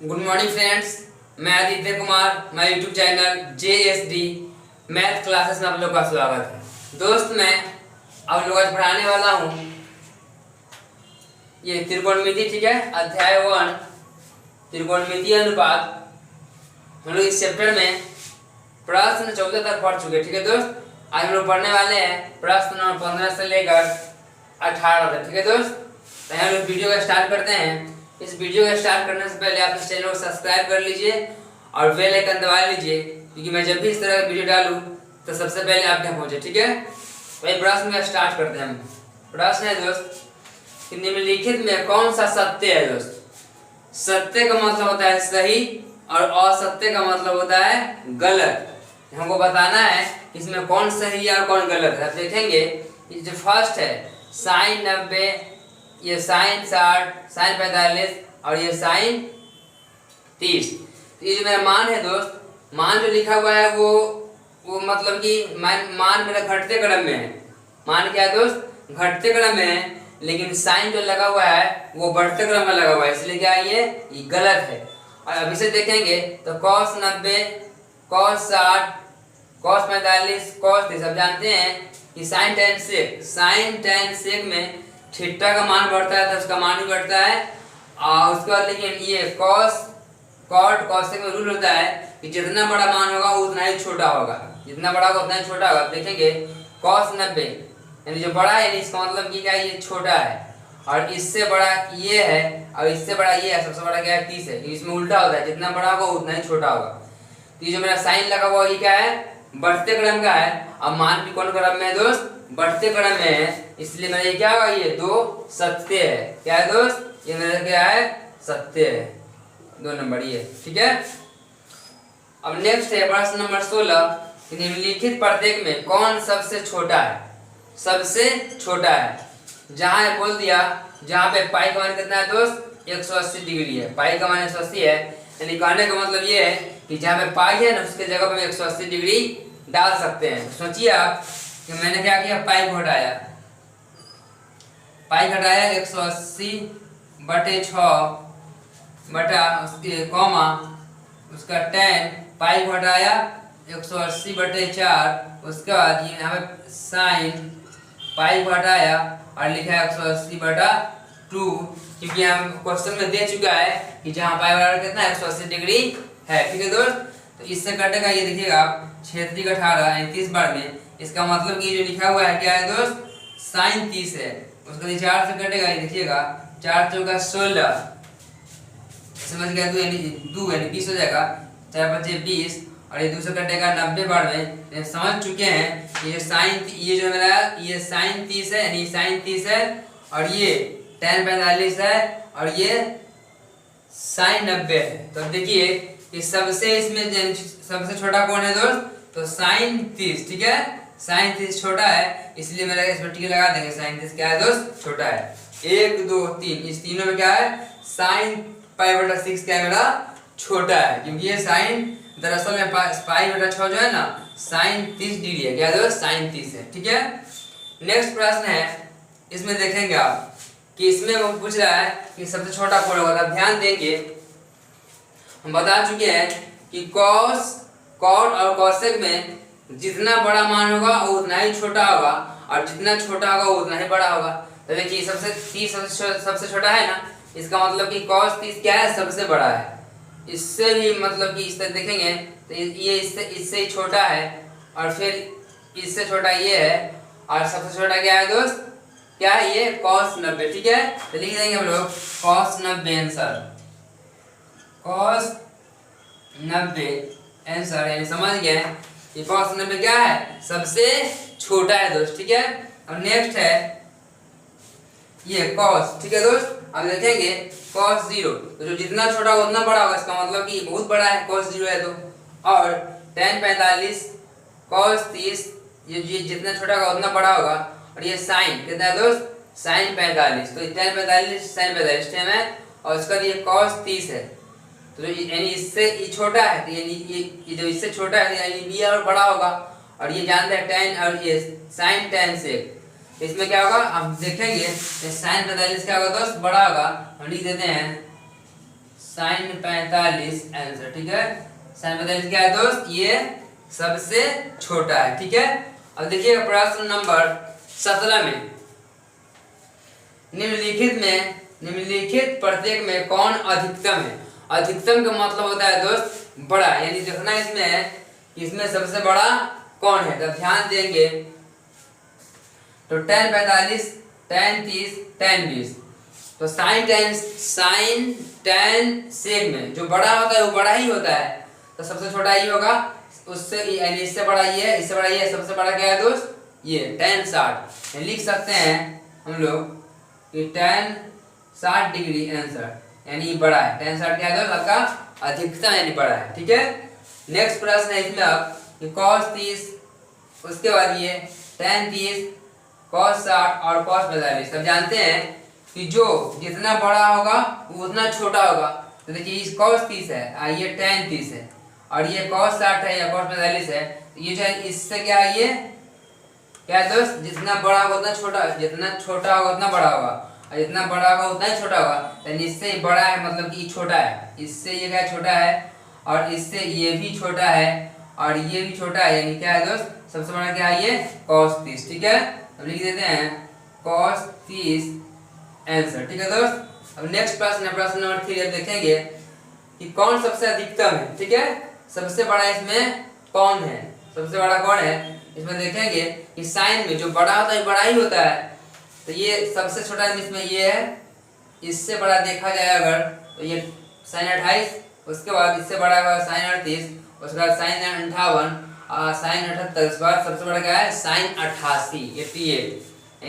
Good morning friends, मैं आदित्य कुमार, मैं YouTube channel JSD math classes में आप लोग का स्वागत है। दोस्त मैं आप लोग आज पढ़ाने वाला हूँ ये त्रिकोणमिति, ठीक है, अध्याय 1 त्रिकोणमिति अनुपात। हम लोग इस चैप्टर में प्रश्न 14 तक पढ़ चुके, ठीक है दोस्त। आज हम लोग पढ़ने वाले हैं प्रश्न नंबर 15 से लेकर 18 तक, ठीक है दोस्त। तो हम लोग वीडियो का स्टार्ट करते हैं। इस वीडियो को स्टार्ट करने से पहले आप इस चैनल को सब्सक्राइब कर लीजिए और बेल आइकन दबा लीजिए, क्योंकि मैं जब भी इस तरह का वीडियो डालूं तो सबसे पहले आप तक पहुंचे, ठीक है। वही प्रश्न का स्टार्ट करते हैं हम। प्रश्न है दोस्त कि निम्नलिखित में कौन सा सत्य है। दोस्त सत्य का मतलब होता है सही और असत्य का मतलब होता है गलत। हमको बताना है कि इसमें कौन सही है और कौन गलत है। आप देखेंगे जो फर्स्ट है साइन 90, ये साइन 60, साइन 45 और ये साइन 30। तो ये जो मेरा मान है दोस्त, मान जो लिखा हुआ है वो मतलब कि मान मेरा घटते क्रम में है। मान क्या है दोस्त, घटते क्रम में है, लेकिन साइन जो लगा हुआ है वो बढ़ते क्रम में लगा हुआ है, इसलिए क्या है ये गलत है। और अभी से देखेंगे तो cos 90, cos 60, cos 45, cos 30। अब जानते हैं कि साइन tan sec में थीटा का मान बढ़ता है तो उसका मान भी बढ़ता है। और उसके बाद लेकिन ये cos sec में रूल होता है कि जितना बड़ा मान होगा उतना ही छोटा होगा, जितना बड़ा होगा उतना ही छोटा होगा। देखेंगे cos 90 यानी जो बड़ा है, इसका मतलब कि क्या ये छोटा है, और इससे बड़ा ये है और इससे बड़ा ये है। सबसे बड़ा क्या है 30 है, इसमें उल्टा होता है, जितना बड़ा होगा उतना ही छोटा होगा। तो ये जो मेरा साइन लगा हुआ ये क्या है, बढ़ते क्रम का है। अब मान भी कौन क्रम में है दोस्त, बढ़ते क्रम में है, इसलिए मेरा ये क्या होगा, ये 2 सत्य है। क्या है दोस्त, ये मेरा क्या है, सत्य है, 2 नंबर ये, ठीक है। अब नेक्स्ट है प्रश्न नंबर 16 कि निम्नलिखित प्रत्येक में कौन सबसे छोटा है। सबसे छोटा है जहां बोल दिया, जहां पे पाई का मान कितना है दोस्त, 180 डिग्री है। पाई का मान 180 है, यानी कहने का मतलब ये है कि जहां पे पाई है ना उसके जगह पे 180 डिग्री डाल सकते हैं। सोचिए आप कि मैंने क्या किया, पाई को हटाया, पाई घटाया 180 बटे 6 बटा उसके कॉमा उसका tan, पाई को हटाया 180 बटे 4, उसके बाद ये यहाँ पे साइन, पाई को हटाया और लिखा है 180 बटा 2, क्योंकि हम क्वेश्चन में दे चुका है कि जहाँ पाई बराबर कितना है 180 डिग्री है, ठीक है दोस्त। तो इससे कटेगा, ये देखिएगा आप 6 18 30 बार में, इसका मतलब कि जो लिखा हुआ है क्या है दोस्त, साइन 30 है। उसका 4 से कटेगा, ये देखिएगा 4 चौका 16, समझ गया, 2 यानी 20 हो जाएगा, 4 बचे 20 और ये 2 से कटेगा 90 बार में। समझ चुके हैं ये साइन, ये जो मेरा ये साइन 30 है, यानी साइन 30 है, और ये tan 45 है, और ये साइन 90 है। तो देखिए कि सबसे इसमें सबसे छोटा कौन है दोस्त, तो साइन 30, ठीक है। साइन 30 छोटा है, इसलिए मेरा इस पर टिक लगा देंगे। साइन 30 क्या है दोस्त, छोटा है। 1 2 3, इस तीनों में क्या है, साइन पाई बटा 6 क्या है मेरा, छोटा है, क्योंकि ये साइन दरअसल में पाई बटा 6 जो है ना, साइन 30 डिग्री है। क्या दोस्त, साइन 30 है, ठीक है। नेक्स्ट प्रश्न है, इसमें देखेंगे आप कि इसमें वो पूछ रहा है कि सबसे छोटा कौन होगा। ध्यान देंगे, हम बता चुके हैं कि कॉट और कॉसेक में जितना बड़ा मान होगा वो उतना ही छोटा होगा, और जितना छोटा होगा वो उतना ही बड़ा होगा। तो देखिए सबसे 30 सबसे छोटा है ना, इसका मतलब कि cos 30 क्या है, सबसे बड़ा है। इससे भी मतलब कि इस तरह देखेंगे तो ये इससे ही छोटा है, और फिर इससे छोटा ये है, और सबसे छोटा क्या है दोस्त, क्या है ये, cos 90, ठीक है। तो लिख देंगे हम लोग cos 90 आंसर, cos 90 आंसर, यानी समझ गए कि cos 90 क्या है, सबसे छोटा है दोस्त, ठीक है। अब नेक्स्ट है ये cos, ठीक है दोस्त। अब देखेंगे cos 0, तो जो जितना छोटा होगा उतना बड़ा होगा, इसका मतलब कि बहुत बड़ा है, cos 0 है तो। और tan 45 cos 30, ये जितना छोटा होगा उतना बड़ा होगा, और ये साइन कितना है दोस्त, साइन 45, तो tan 45 साइन 45 टाइम है, और उसका ये cos 30 है। तो यानी इससे ये छोटा है, तो यानी ये जो इससे छोटा है यानी ये और बड़ा होगा, और ये जानते हैं tan और ये साइन tan sec, इसमें क्या होगा हम देखेंगे, साइन 45 क्या होगा दोस्त, बड़ा होगा। हम लिख देते हैं साइन 45 आंसर। ठीक है, साइन 45 क्या है दोस्त, ये सबसे छोटा है। ठीक है, अब देखिए प्रश्न नंबर 17 में, निम्नलिखित प्रत्येक में कौन अधिकतम है। अधिकतम का मतलब होता है दोस्त बड़ा, यानी देखना इसमें सबसे बड़ा कौन है। तो ध्यान देंगे तो tan 45, tan 30, tan 20, तो साइन tan सेक में जो बड़ा होता है वो बड़ा ही होता है, तो सबसे छोटा ही होगा। उससे यानी इससे बड़ा ये है, इससे बड़ा ये है, सबसे बड़ा क्या है दोस्त, ये tan 60। लिख सकते हैं हम लोग कि tan 60 डिग्री आंसर, यानी बड़ा है। tan 60 क्या है दोस्त, आपका अधिकतम यानी बड़ा है। ठीक है, नेक्स्ट प्रश्न है इसमें अब कि cos 30, उसके बाद ये tan 30, cos 60 और cos 45। सब जानते हैं कि जो जितना बड़ा होगा वो उतना छोटा होगा। तो देखिए इस cos 30 है, ये tan 30 है, और ये cos 60 है या cos 45 है, तो ये जो है इससे क्या है, ये क्या है दोस्त, जितना बड़ा होगा उतना छोटा, जितना छोटा होगा उतना बड़ा होगा, और जितना बड़ा होगा उतना ही छोटा होगा। यानी इससे बड़ा है मतलब कि छोटा है, इससे ये क्या छोटा है, और इससे ये भी छोटा है, और ये भी छोटा है, यानी क्या है दोस्त, सबसे बड़ा क्या है, ये cos 30। ठीक है, अब लिख देते हैं cos 30 आंसर। ठीक है दोस्त, अब नेक्स्ट प्रश्न है प्रश्न नंबर 3। अब देखेंगे कि कौन सबसे अधिकतम है। ठीक है, सबसे बड़ा इसमें कौन है, सबसे बड़ा कौन है, इसमें देखेंगे कि साइन में जो बड़ा होता है बड़ा ही होता है, तो ये सबसे छोटा इसमें ये है। इससे बड़ा देखा जाए अगर तो ये साइन 28, उसके बाद इससे बड़ा होगा साइन 38, उसके बाद साइन 58, साइन 78, उसके बाद सबसे बड़ा क्या है, साइन 88।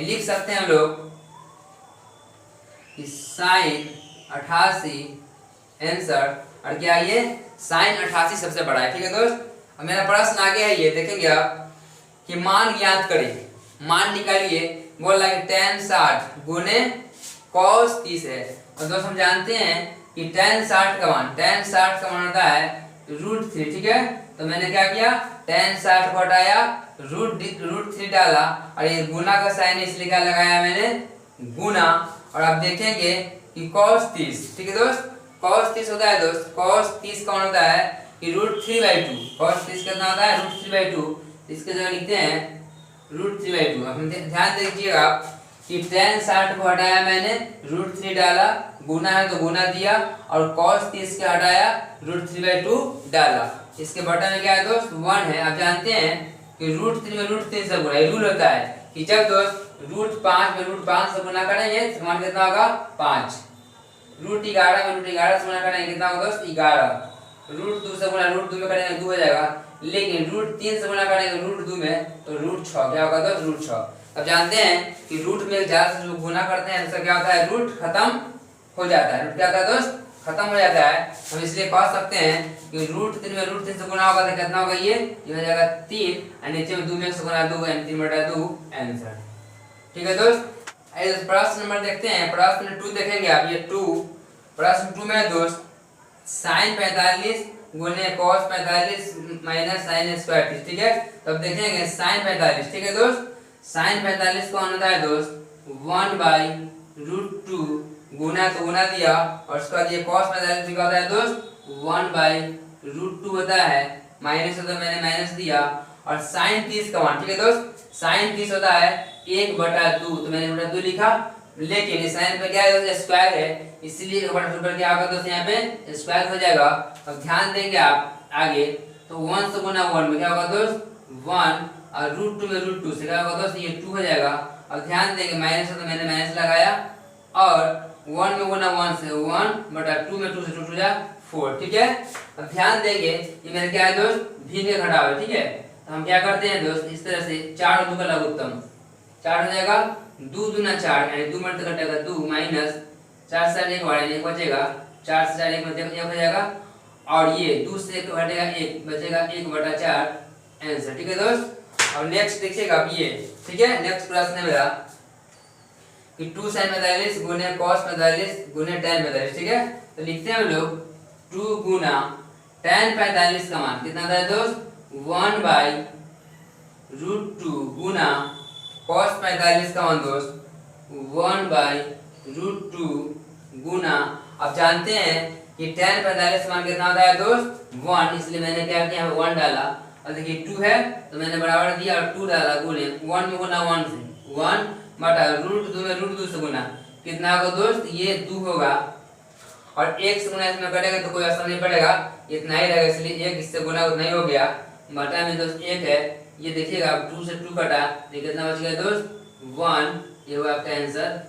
लिख सकते हैं हम लोग कि साइन 88 आंसर, और क्या ये साइन 88 सबसे बड़ा है। ठीक है दोस्त, अब मेरा प्रश्न आगे है, ये देखेंगे आप कि मान ज्ञात करें, मान निकालिए। बोल रहा है tan 60 गुने cos 30 है, और दोस्त हम जानते हैं कि tan 60 का मान होता है √3। ठीक है, तो मैंने क्या किया, tan 60 को हटाया, √3 डाला, और ये गुना का साइन इसलिए क्या लगाया मैंने, गुना। और आप देखेंगे कि cos 30, ठीक है दोस्त, cos 30 होता है दोस्त, cos 30 कौन होता है कि √3/2, cos 30 कितना होता है, √3/2। इसके जगह लिखते हैं √3/2। अब ध्यान दीजिएगा कि tan 60 को हटाया मैंने, √3 डाला, गुना है तो गुना दिया, और cos 30 के हटाया, √3/2 डाला। इसके बटन में क्या है दोस्त, 1 है। आप जानते हैं कि √3 में √3 से गुना, रूल होता है कि जब दोस्त √5 में √5 से गुना करेंगे तो मान कितना होगा, 5। √11 में √11 से गुना करेंगे कितना होगा दोस्त, 11। √2 से गुना √2 में करेंगे 2 हो जाएगा, लेकिन √3 से गुना करेंगे √2 में तो √6 क्या होगा दोस्त, √6। अब जानते हैं कि रूट में ज्यादा से जो गुना करते हैं उसका क्या होता है, रूट खत्म हो जाता है। रूट क्या होता है दोस्त, खत्म हो जाता है। हम इसलिए कह सकते हैं कि √3 में √3 से गुना होगा तो कितना होगा, ये हो जाएगा 3, और नीचे में 2 में से गुना 2, यानी 3/2 आंसर। ठीक है दोस्त, प्रश्न नंबर देखते हैं, प्रश्न 2 देखेंगे आप। ये 2 प्रश्न 2 में दोस्त साइन 45 गुने cos 45 माइनस साइन स्क्वायर 30। ठीक है, तब देखेंगे साइन 45। ठीक है दोस्त, साइन 45 कौन होता है दोस्त, 1/√2 गुना तो गुना दिया, और उसके बाद ये cos 45 क्या होता है दोस्त, 1/√2 होता है, माइनस होता है मैंने माइनस दिया, और साइन 30 का मान। ठीक है दोस्त, साइन 30 होता है 1/2, तो मैंने 1/2 लिखा, लेकिन इस साइन पे क्या है दोस्त, स्क्वायर है, इसलिए 1/2 पर क्या होगा दोस्त, यहाँ पे स्क्वायर हो जाएगा। अब ध्यान देंगे आप आगे, तो 1 से गुना 1 में क्या होगा दोस्त, 1, और √2 में √2 से क्या होगा दोस्त, ये 2 हो जाएगा। अब ध्यान देंगे माइनस है तो मैंने माइनस लगाया, और 1 में गुना 1 से 1/2 में 2 से 2 जा 4। ठीक है, अब ध्यान देंगे ये मेरे क्या है दोस्त, भी के घटाव है। ठीक है, तो हम क्या करते हैं दोस्त, इस तरह से 4 और 2 का लघुत्तम 4 हो जाएगा, 2 दूना 4, यानी 2 मत घटेगा 2, माइनस 4 से 1 बढ़ेगा 1 बचेगा, 4 से 4 1 में 1 हो जाएगा, और ये 2 से 1 घटेगा 1 बचेगा 1/4 आंसर। ठीक है दोस्त, अब नेक्स्ट देखिएगा अब ये। ठीक है, नेक्स्ट प्रश्न है मेरा कि 2 sin 45 गुने cos 45 गुने tan 45। ठीक है, तो लिखते हैं हम लोग 2 गुना tan 45 का मान कितना था दोस्त, 1/√2 गुना cos 45 का मान दोस्त 1/√2 गुना, अब जानते हैं कि tan 45 मान कितना होता है दोस्त 1, इसलिए मैंने क्या किया 1 डाला। और देखिए 2 है तो मैंने बराबर दिया और 2 डाला गुणे 1 में गुना 1 से 1 बटा √2 में √2 से गुना कितना होगा दोस्त ये 2 होगा। और 1 से गुना इसमें कटेगा तो कोई असर नहीं पड़ेगा, इतना ही रहेगा, इसलिए 1 इससे गुना उतना ही हो गया। बटा में दोस्त 1 है, ये देखिएगा 2 से 2 कटा तो कितना बच गया दोस्त 1। ये हुआ आपका आंसर।